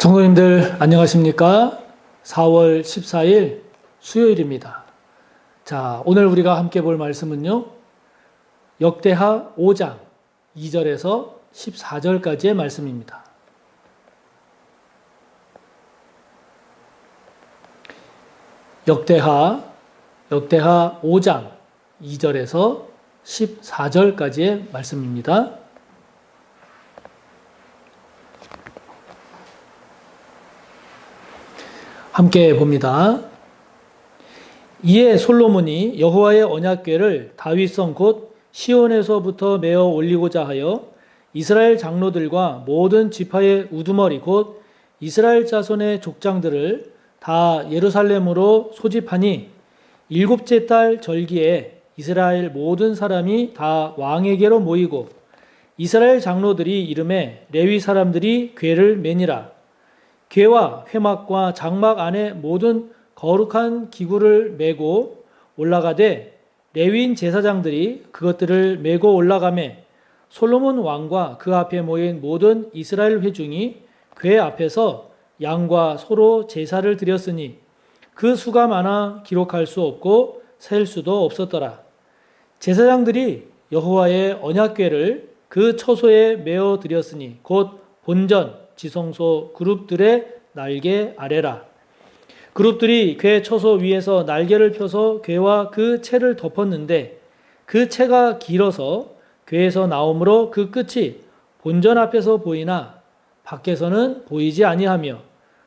성도님들 안녕하십니까? 4월 14일 수요일입니다. 자, 오늘 우리가 함께 볼 말씀은요. 역대하 5장 2절에서 14절까지의 말씀입니다. 역대하 5장 2절에서 14절까지의 말씀입니다. 함께 봅니다. 이에 솔로몬이 여호와의 언약궤를 다윗성 곧 시온에서부터 메어 올리고자 하여 이스라엘 장로들과 모든 지파의 우두머리 곧 이스라엘 자손의 족장들을 다 예루살렘으로 소집하니 일곱째 달 절기에 이스라엘 모든 사람이 다 왕에게로 모이고 이스라엘 장로들이 이름에 레위 사람들이 궤를 매니라. 궤와 회막과 장막 안에 모든 거룩한 기구를 메고 올라가되 레위인 제사장들이 그것들을 메고 올라가매 솔로몬 왕과 그 앞에 모인 모든 이스라엘 회중이 궤 앞에서 양과 소로 제사를 드렸으니 그 수가 많아 기록할 수 없고 셀 수도 없었더라. 제사장들이 여호와의 언약궤를 그 처소에 메어 드렸으니 곧 본전 지성소 그룹들의 날개 아래라. 그룹들이 궤 처소 위에서 날개를 펴서 궤와 그 채를 덮었는데 그 채가 길어서 궤에서 나오므로 그 끝이 본전 앞에서 보이나 밖에서는 보이지 아니하며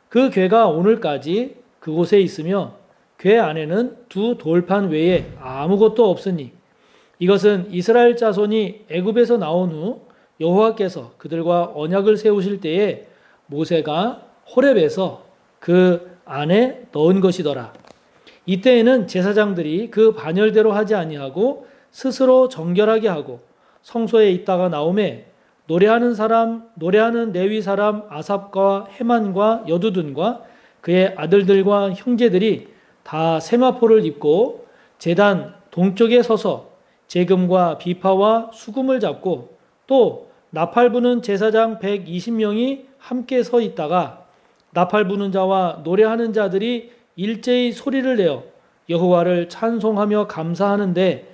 그 궤가 오늘까지 그곳에 있으며 궤 안에는 두 돌판 외에 아무것도 없으니 이것은 이스라엘 자손이 애굽에서 나온 후 여호와께서 그들과 언약을 세우실 때에 모세가 호렙에서 그 안에 넣은 것이더라. 이때에는 제사장들이 그 반열대로 하지 아니하고 스스로 정결하게 하고 성소에 있다가 나오매 노래하는 레위 사람 아삽과 헤만과 여두둔과 그의 아들들과 형제들이 다 세마포를 입고 제단 동쪽에 서서 제금과 비파와 수금을 잡고 또 나팔 부는 제사장 120명이 함께 서 있다가 나팔 부는 자와 노래하는 자들이 일제히 소리를 내어 여호와를 찬송하며 감사하는데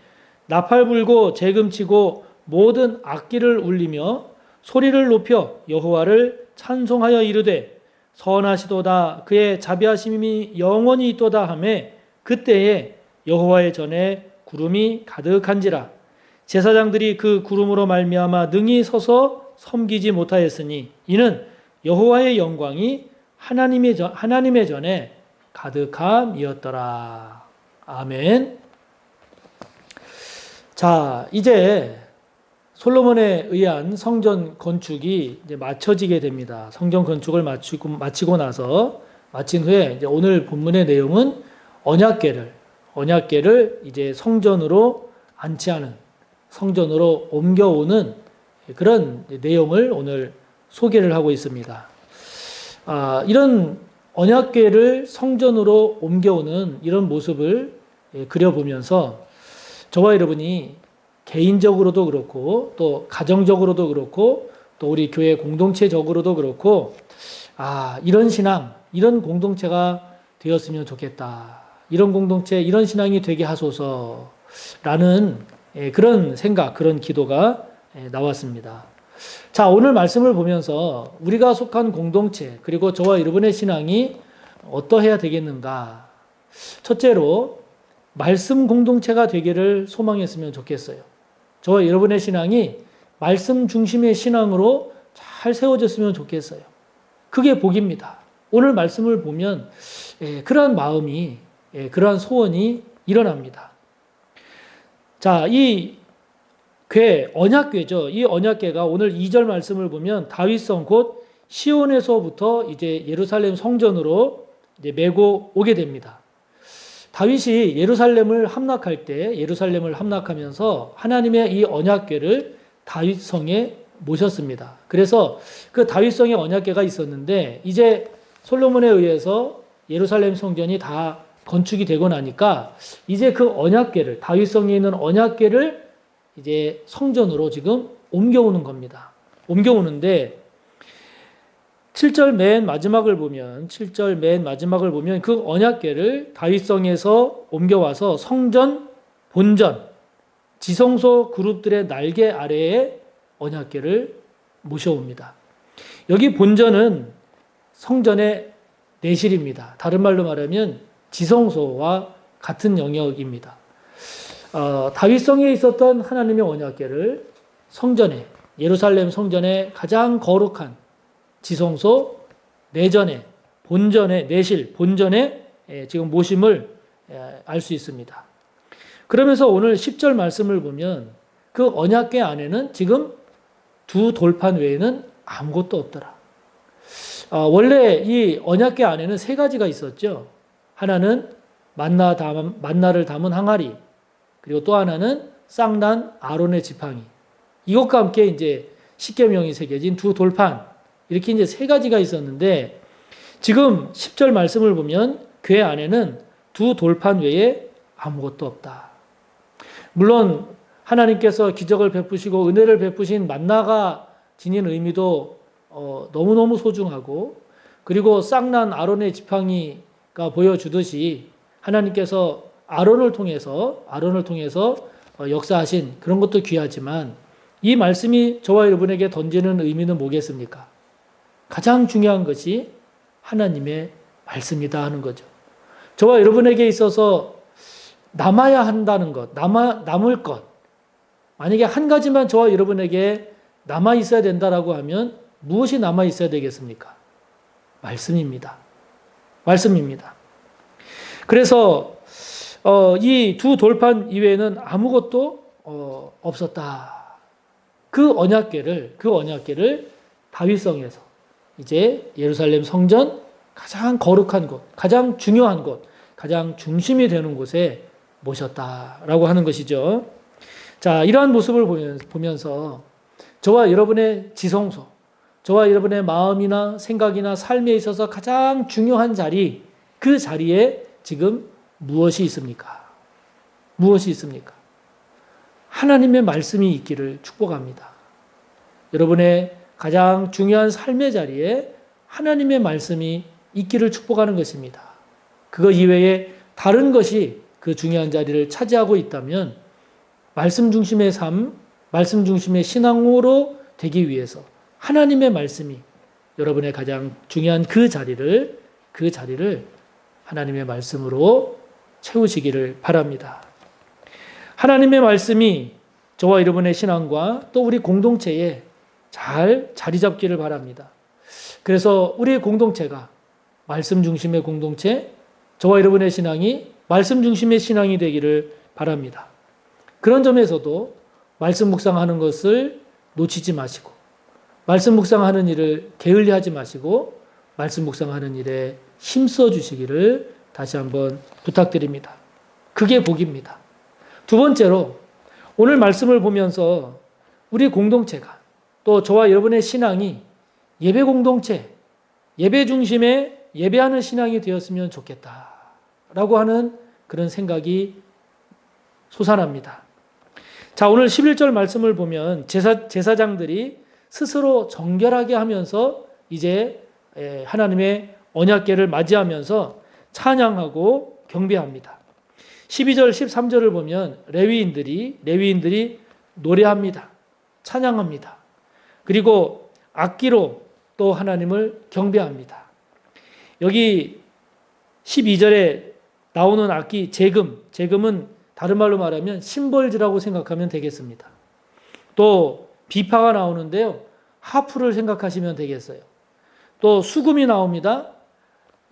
나팔 불고 제금 치고 모든 악기를 울리며 소리를 높여 여호와를 찬송하여 이르되 선하시도다 그의 자비하심이 영원히 있도다 하매 그때에 여호와의 전에 구름이 가득한지라. 제사장들이 그 구름으로 말미암아 능히 서서 섬기지 못하였으니 이는 여호와의 영광이 하나님의 전에 가득함이었더라. 아멘. 자, 이제 솔로몬에 의한 성전 건축이 이제 마쳐지게 됩니다. 성전 건축을 마치고 나서 마친 후에 이제 오늘 본문의 내용은 언약궤를 이제 성전으로 안치하는 성전으로 옮겨오는 그런 내용을 오늘 소개를 하고 있습니다. 이런 언약궤를 성전으로 옮겨오는 이런 모습을 그려보면서 저와 여러분이 개인적으로도 그렇고 또 가정적으로도 그렇고 또 우리 교회 공동체적으로도 그렇고 이런 신앙, 이런 공동체가 되었으면 좋겠다. 이런 공동체, 이런 신앙이 되게 하소서라는 그런 생각, 그런 기도가 나왔습니다. 자, 오늘 말씀을 보면서 우리가 속한 공동체, 그리고 저와 여러분의 신앙이 어떠해야 되겠는가? 첫째로, 말씀 공동체가 되기를 소망했으면 좋겠어요. 저와 여러분의 신앙이 말씀 중심의 신앙으로 잘 세워졌으면 좋겠어요. 그게 복입니다. 오늘 말씀을 보면 그러한 마음이, 그러한 소원이 일어납니다. 자, 이 언약궤죠. 이 언약궤가 오늘 2절 말씀을 보면 다윗성 곧 시온에서부터 이제 예루살렘 성전으로 이제 메고 오게 됩니다. 다윗이 예루살렘을 함락하면서 하나님의 이 언약궤를 다윗성에 모셨습니다. 그래서 그 다윗성의 언약궤가 있었는데 이제 솔로몬에 의해서 예루살렘 성전이 다 건축이 되고 나니까 이제 그 언약궤를 다윗성에 있는 언약궤를 이제 성전으로 지금 옮겨오는 겁니다. 옮겨오는데 7절 맨 마지막을 보면 7절 맨 마지막을 보면 그 언약궤를 다윗성에서 옮겨와서 성전, 본전, 지성소 그룹들의 날개 아래에 언약궤를 모셔옵니다. 여기 본전은 성전의 내실입니다. 다른 말로 말하면 지성소와 같은 영역입니다. 다윗성에 있었던 하나님의 언약궤를 성전에, 예루살렘 성전의 가장 거룩한 지성소 내전에, 본전에, 내실, 본전에 지금 모심을 알 수 있습니다. 그러면서 오늘 10절 말씀을 보면 그 언약궤 안에는 지금 두 돌판 외에는 아무것도 없더라. 원래 이 언약궤 안에는 세 가지가 있었죠. 하나는 만나를 담은 항아리, 그리고 또 하나는 쌍난 아론의 지팡이. 이것과 함께 이제 십계명이 새겨진 두 돌판, 이렇게 이제 세 가지가 있었는데 지금 10절 말씀을 보면 궤 안에는 두 돌판 외에 아무것도 없다. 물론 하나님께서 기적을 베푸시고 은혜를 베푸신 만나가 지닌 의미도 너무너무 소중하고, 그리고 쌍난 아론의 지팡이가 보여주듯이 하나님께서 아론을 통해서 역사하신 그런 것도 귀하지만, 이 말씀이 저와 여러분에게 던지는 의미는 뭐겠습니까? 가장 중요한 것이 하나님의 말씀이다 하는 거죠. 저와 여러분에게 있어서 남아야 한다는 것, 남을 것, 만약에 한 가지만 저와 여러분에게 남아 있어야 된다라고 하면 무엇이 남아 있어야 되겠습니까? 말씀입니다. 말씀입니다. 그래서 이 두 돌판 이외에는 아무것도 없었다. 그 언약궤를 다윗성에서 이제 예루살렘 성전 가장 거룩한 곳, 가장 중요한 곳, 가장 중심이 되는 곳에 모셨다라고 하는 것이죠. 자, 이러한 모습을 보면서 저와 여러분의 지성소, 저와 여러분의 마음이나 생각이나 삶에 있어서 가장 중요한 자리, 그 자리에 지금 무엇이 있습니까? 무엇이 있습니까? 하나님의 말씀이 있기를 축복합니다. 여러분의 가장 중요한 삶의 자리에 하나님의 말씀이 있기를 축복하는 것입니다. 그거 이외에 다른 것이 그 중요한 자리를 차지하고 있다면 말씀 중심의 삶, 말씀 중심의 신앙으로 되기 위해서 하나님의 말씀이 여러분의 가장 중요한 그 자리를 하나님의 말씀으로 채우시기를 바랍니다. 하나님의 말씀이 저와 여러분의 신앙과 또 우리 공동체에 잘 자리 잡기를 바랍니다. 그래서 우리 공동체가 말씀 중심의 공동체, 저와 여러분의 신앙이 말씀 중심의 신앙이 되기를 바랍니다. 그런 점에서도 말씀 묵상하는 것을 놓치지 마시고, 말씀 묵상하는 일을 게을리하지 마시고, 말씀 묵상하는 일에 힘써 주시기를 다시 한번 부탁드립니다. 그게 복입니다. 두 번째로 오늘 말씀을 보면서 우리 공동체가 또 저와 여러분의 신앙이 예배 공동체, 예배 중심의 예배하는 신앙이 되었으면 좋겠다라고 하는 그런 생각이 솟아납니다. 자, 오늘 11절 말씀을 보면 제사장들이 스스로 정결하게 하면서 이제 하나님의 언약궤를 맞이하면서 찬양하고 경배합니다. 12절, 13절을 보면 레위인들이 노래합니다. 찬양합니다. 그리고 악기로 또 하나님을 경배합니다. 여기 12절에 나오는 악기 제금은 다른 말로 말하면 심벌지라고 생각하면 되겠습니다. 또 비파가 나오는데요. 하프를 생각하시면 되겠어요. 또 수금이 나옵니다.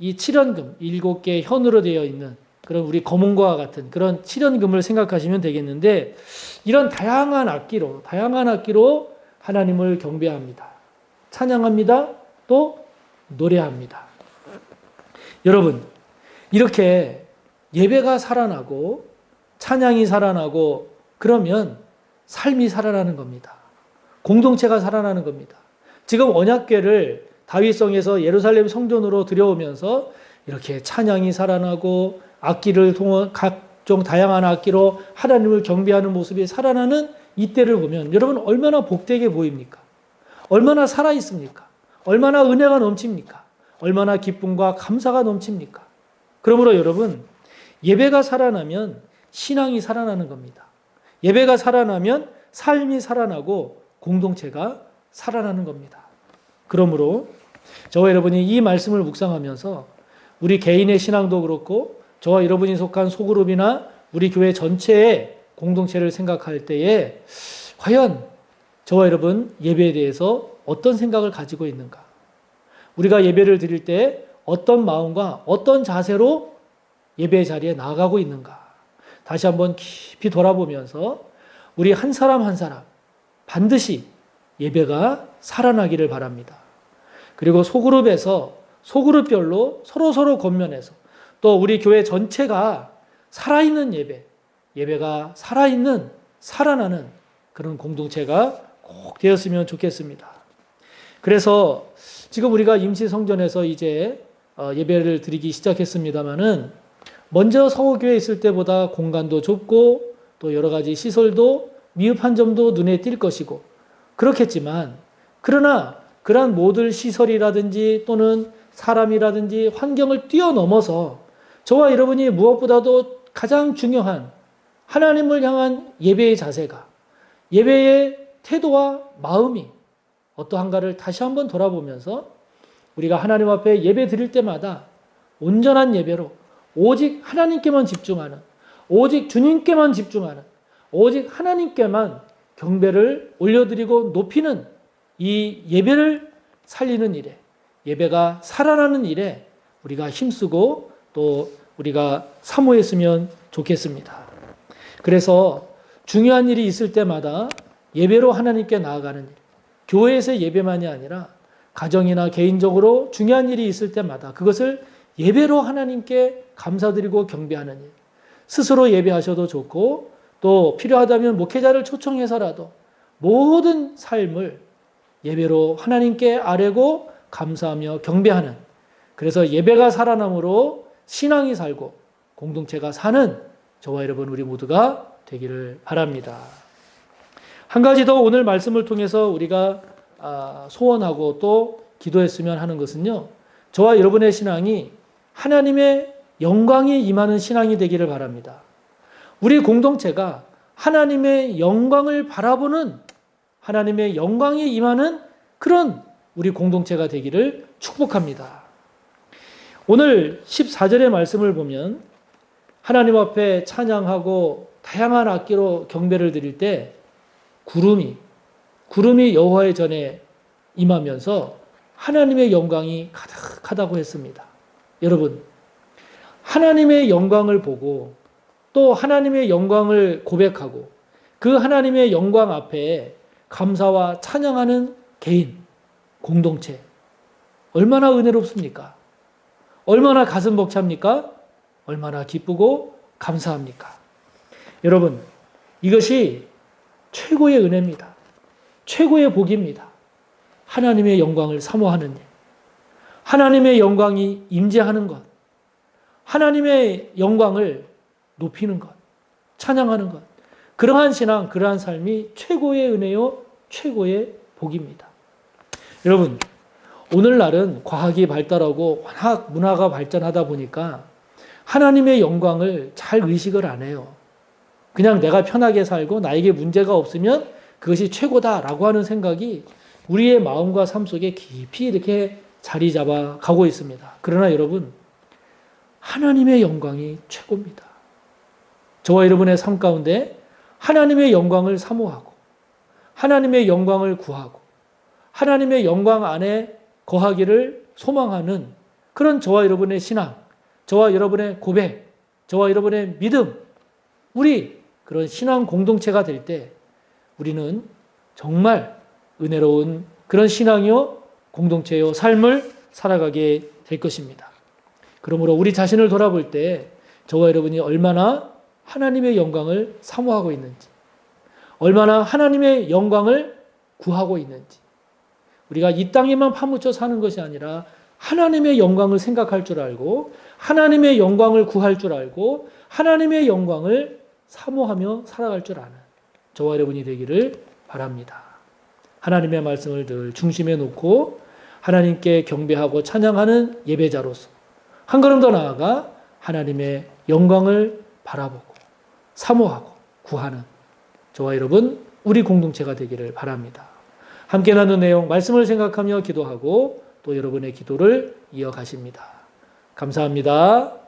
이 칠연금, 7개의 현으로 되어 있는 그런 우리 검은과 같은 그런 칠연금을 생각하시면 되겠는데, 이런 다양한 악기로 하나님을 경배합니다. 찬양합니다. 또 노래합니다. 여러분, 이렇게 예배가 살아나고 찬양이 살아나고 그러면 삶이 살아나는 겁니다. 공동체가 살아나는 겁니다. 지금 언약궤를 다윗성에서 예루살렘 성전으로 들여오면서 이렇게 찬양이 살아나고 악기를 통한 각종 다양한 악기로 하나님을 경배하는 모습이 살아나는 이때를 보면 여러분 얼마나 복되게 보입니까? 얼마나 살아있습니까? 얼마나 은혜가 넘칩니까? 얼마나 기쁨과 감사가 넘칩니까? 그러므로 여러분, 예배가 살아나면 신앙이 살아나는 겁니다. 예배가 살아나면 삶이 살아나고 공동체가 살아나는 겁니다. 그러므로 저와 여러분이 이 말씀을 묵상하면서 우리 개인의 신앙도 그렇고 저와 여러분이 속한 소그룹이나 우리 교회 전체의 공동체를 생각할 때에 과연 저와 여러분 예배에 대해서 어떤 생각을 가지고 있는가? 우리가 예배를 드릴 때 어떤 마음과 어떤 자세로 예배 자리에 나아가고 있는가? 다시 한번 깊이 돌아보면서 우리 한 사람 한 사람 반드시 예배가 살아나기를 바랍니다. 그리고 소그룹에서 소그룹별로 서로 권면해서 또 우리 교회 전체가 살아있는 예배가 살아있는 살아나는 그런 공동체가 꼭 되었으면 좋겠습니다. 그래서 지금 우리가 임시 성전에서 이제 예배를 드리기 시작했습니다마는 먼저 서구교회에 있을 때보다 공간도 좁고 또 여러 가지 시설도 미흡한 점도 눈에 띌 것이고 그렇겠지만 그러나 그러한 모든 시설이라든지 또는 사람이라든지 환경을 뛰어넘어서 저와 여러분이 무엇보다도 가장 중요한 하나님을 향한 예배의 자세가 예배의 태도와 마음이 어떠한가를 다시 한번 돌아보면서 우리가 하나님 앞에 예배 드릴 때마다 온전한 예배로 오직 하나님께만 집중하는 오직 주님께만 집중하는 오직 하나님께만 경배를 올려드리고 높이는 이 예배를 살리는 일에 예배가 살아나는 일에 우리가 힘쓰고 또 우리가 사모했으면 좋겠습니다. 그래서 중요한 일이 있을 때마다 예배로 하나님께 나아가는 일, 교회에서 예배만이 아니라 가정이나 개인적으로 중요한 일이 있을 때마다 그것을 예배로 하나님께 감사드리고 경배하는 일, 스스로 예배하셔도 좋고 또 필요하다면 목회자를 초청해서라도 모든 삶을 예배로 하나님께 아뢰고 감사하며 경배하는, 그래서 예배가 살아남으로 신앙이 살고 공동체가 사는 저와 여러분 우리 모두가 되기를 바랍니다. 한 가지 더 오늘 말씀을 통해서 우리가 소원하고 또 기도했으면 하는 것은요, 저와 여러분의 신앙이 하나님의 영광이 임하는 신앙이 되기를 바랍니다. 우리 공동체가 하나님의 영광을 바라보는, 하나님의 영광이 임하는 그런 우리 공동체가 되기를 축복합니다. 오늘 14절의 말씀을 보면 하나님 앞에 찬양하고 다양한 악기로 경배를 드릴 때 구름이 여호와의 전에 임하면서 하나님의 영광이 가득하다고 했습니다. 여러분, 하나님의 영광을 보고 또 하나님의 영광을 고백하고 그 하나님의 영광 앞에 감사와 찬양하는 개인, 공동체, 얼마나 은혜롭습니까? 얼마나 가슴 벅찹니까? 얼마나 기쁘고 감사합니까? 여러분, 이것이 최고의 은혜입니다. 최고의 복입니다. 하나님의 영광을 사모하는 일, 하나님의 영광이 임재하는 것, 하나님의 영광을 높이는 것, 찬양하는 것, 그러한 신앙, 그러한 삶이 최고의 은혜요, 최고의 복입니다. 여러분, 오늘날은 과학이 발달하고 워낙 문화가 발전하다 보니까 하나님의 영광을 잘 의식을 안 해요. 그냥 내가 편하게 살고 나에게 문제가 없으면 그것이 최고다라고 하는 생각이 우리의 마음과 삶 속에 깊이 이렇게 자리 잡아 가고 있습니다. 그러나 여러분, 하나님의 영광이 최고입니다. 저와 여러분의 삶 가운데 하나님의 영광을 사모하고 하나님의 영광을 구하고 하나님의 영광 안에 거하기를 소망하는 그런 저와 여러분의 신앙, 저와 여러분의 고백, 저와 여러분의 믿음, 우리 그런 신앙 공동체가 될 때 우리는 정말 은혜로운 그런 신앙이요, 공동체요, 삶을 살아가게 될 것입니다. 그러므로 우리 자신을 돌아볼 때 저와 여러분이 얼마나 하나님의 영광을 사모하고 있는지, 얼마나 하나님의 영광을 구하고 있는지, 우리가 이 땅에만 파묻혀 사는 것이 아니라 하나님의 영광을 생각할 줄 알고 하나님의 영광을 구할 줄 알고 하나님의 영광을 사모하며 살아갈 줄 아는 저와 여러분이 되기를 바랍니다. 하나님의 말씀을 늘 중심에 놓고 하나님께 경배하고 찬양하는 예배자로서 한 걸음 더 나아가 하나님의 영광을 바라보고 사모하고 구하는 저와 여러분 우리 공동체가 되기를 바랍니다. 함께 나눈 내용 말씀을 생각하며 기도하고 또 여러분의 기도를 이어가십니다. 감사합니다.